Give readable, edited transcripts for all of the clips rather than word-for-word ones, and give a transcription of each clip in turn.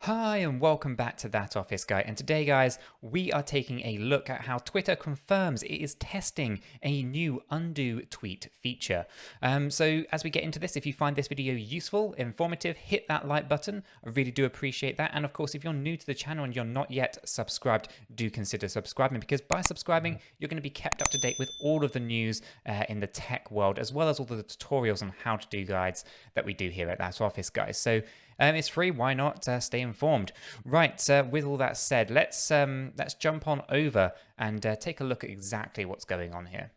Hi and welcome back to That Office Guy, and today guys we are taking a look at how Twitter confirms it is testing a new undo tweet feature. So as we get into this, if you find this video useful, informative, hit that like button. I really do appreciate that, and of course if you're new to the channel and you're not yet subscribed, do consider subscribing, because by subscribing you're going to be kept up to date with all of the news in the tech world, as well as all the tutorials on how to do guides that we do here at That Office Guys. So it's free, why not stay informed? Right, with all that said, let's jump on over and take a look at exactly what's going on here.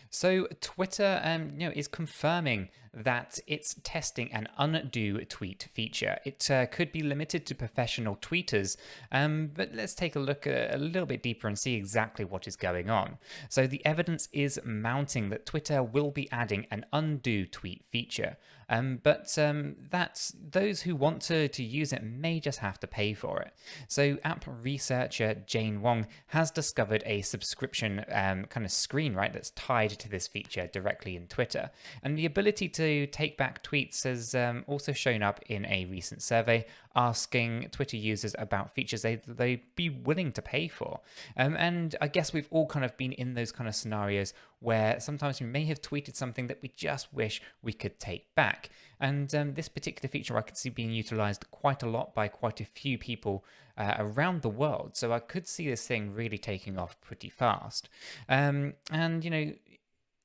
So Twitter, is confirming that it's testing an undo tweet feature. It could be limited to professional tweeters, but let's take a look a little bit deeper and see exactly what is going on. So the evidence is mounting that Twitter will be adding an undo tweet feature, but that's those who want to use it may just have to pay for it. So app researcher Jane Wong has discovered a subscription kind of screen, right, that's tied to this feature directly in Twitter, and the ability to take back tweets has also shown up in a recent survey asking Twitter users about features they'd be willing to pay for. And I guess we've all kind of been in those kind of scenarios where sometimes we may have tweeted something that we just wish we could take back. And this particular feature I could see being utilized quite a lot by quite a few people around the world. So I could see this thing really taking off pretty fast. And,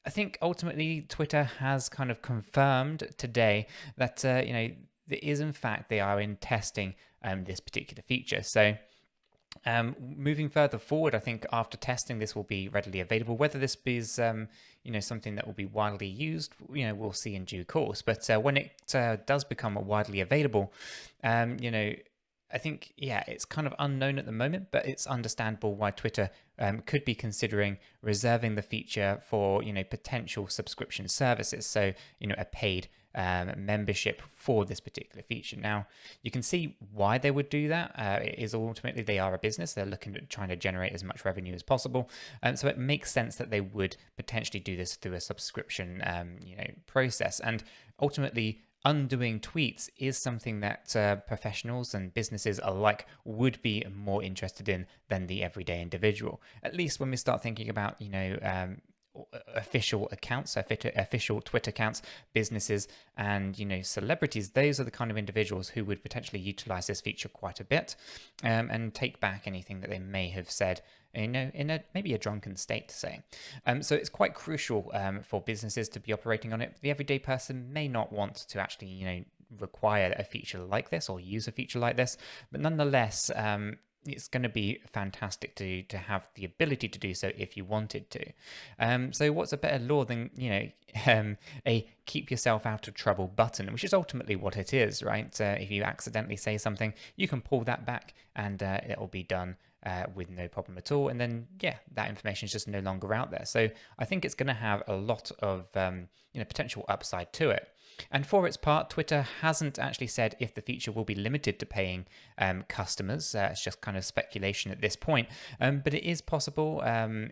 I think ultimately Twitter has kind of confirmed today that, there is in fact they are in testing this particular feature. So moving further forward, I think after testing this will be readily available. Whether this is something that will be widely used, we'll see in due course. But when it does become widely available, I think, it's kind of unknown at the moment, but it's understandable why Twitter could be considering reserving the feature for, potential subscription services. So, a paid membership for this particular feature. Now, you can see why they would do that. It is ultimately they are a business. They're looking at trying to generate as much revenue as possible. So it makes sense that they would potentially do this through a subscription, process. And ultimately, undoing tweets is something that professionals and businesses alike would be more interested in than the everyday individual. At least when we start thinking about, official accounts, official Twitter accounts, businesses, and celebrities. Those are the kind of individuals who would potentially utilize this feature quite a bit, and take back anything that they may have said, in maybe a drunken state, to say. So it's quite crucial for businesses to be operating on it. The everyday person may not want to actually require a feature like this or use a feature like this, but nonetheless, it's going to be fantastic to have the ability to do so if you wanted to. So what's a better law than, a keep yourself out of trouble button, which is ultimately what it is, right? If you accidentally say something, you can pull that back and it will be done with no problem at all. And then, that information is just no longer out there. So I think it's going to have a lot of, potential upside to it. And for its part, Twitter hasn't actually said if the feature will be limited to paying customers. It's just kind of speculation at this point, but it is possible.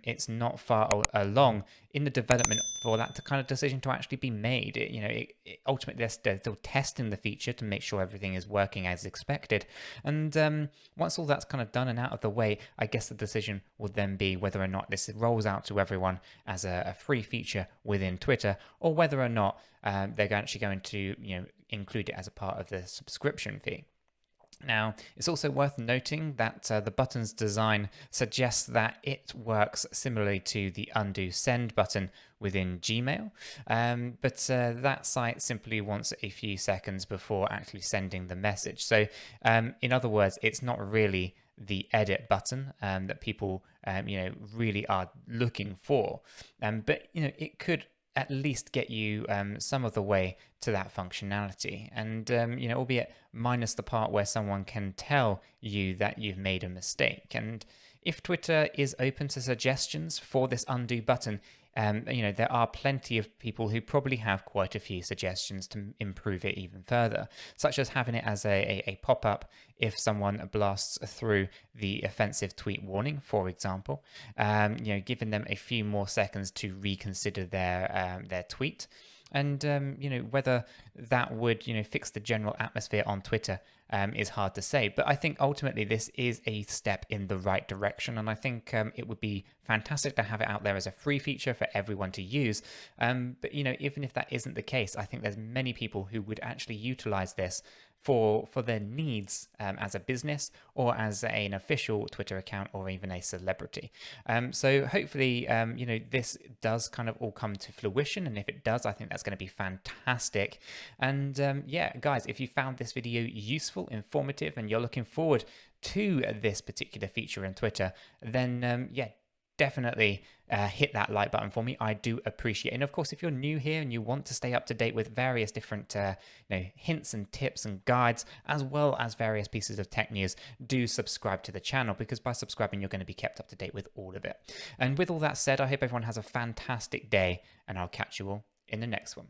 It's not far along in the development for that kind of decision to actually be made. Ultimately, they're still testing the feature to make sure everything is working as expected. And once all that's kind of done and out of the way, I guess the decision will then be whether or not this rolls out to everyone as a free feature within Twitter, or whether or not they're actually going to include it as a part of the subscription fee. Now, it's also worth noting that the button's design suggests that it works similarly to the undo send button within Gmail, but that site simply wants a few seconds before actually sending the message. So in other words, it's not really the edit button that people really are looking for, but it could at least get you some of the way to that functionality, and albeit minus the part where someone can tell you that you've made a mistake. And if Twitter is open to suggestions for this undo button, there are plenty of people who probably have quite a few suggestions to improve it even further, such as having it as a pop-up if someone blasts through the offensive tweet warning, for example, giving them a few more seconds to reconsider their tweet. And whether that would fix the general atmosphere on Twitter is hard to say. But I think ultimately this is a step in the right direction, and I think it would be fantastic to have it out there as a free feature for everyone to use. But even if that isn't the case, I think there's many people who would actually utilize this for their needs as a business or as an official Twitter account or even a celebrity. So hopefully, this does kind of all come to fruition. And if it does, I think that's going to be fantastic. And yeah, guys, if you found this video useful, informative, and you're looking forward to this particular feature in Twitter, then yeah, definitely hit that like button for me. I do appreciate it. And of course, if you're new here and you want to stay up to date with various different hints and tips and guides, as well as various pieces of tech news, do subscribe to the channel, because by subscribing, you're going to be kept up to date with all of it. And with all that said, I hope everyone has a fantastic day, and I'll catch you all in the next one.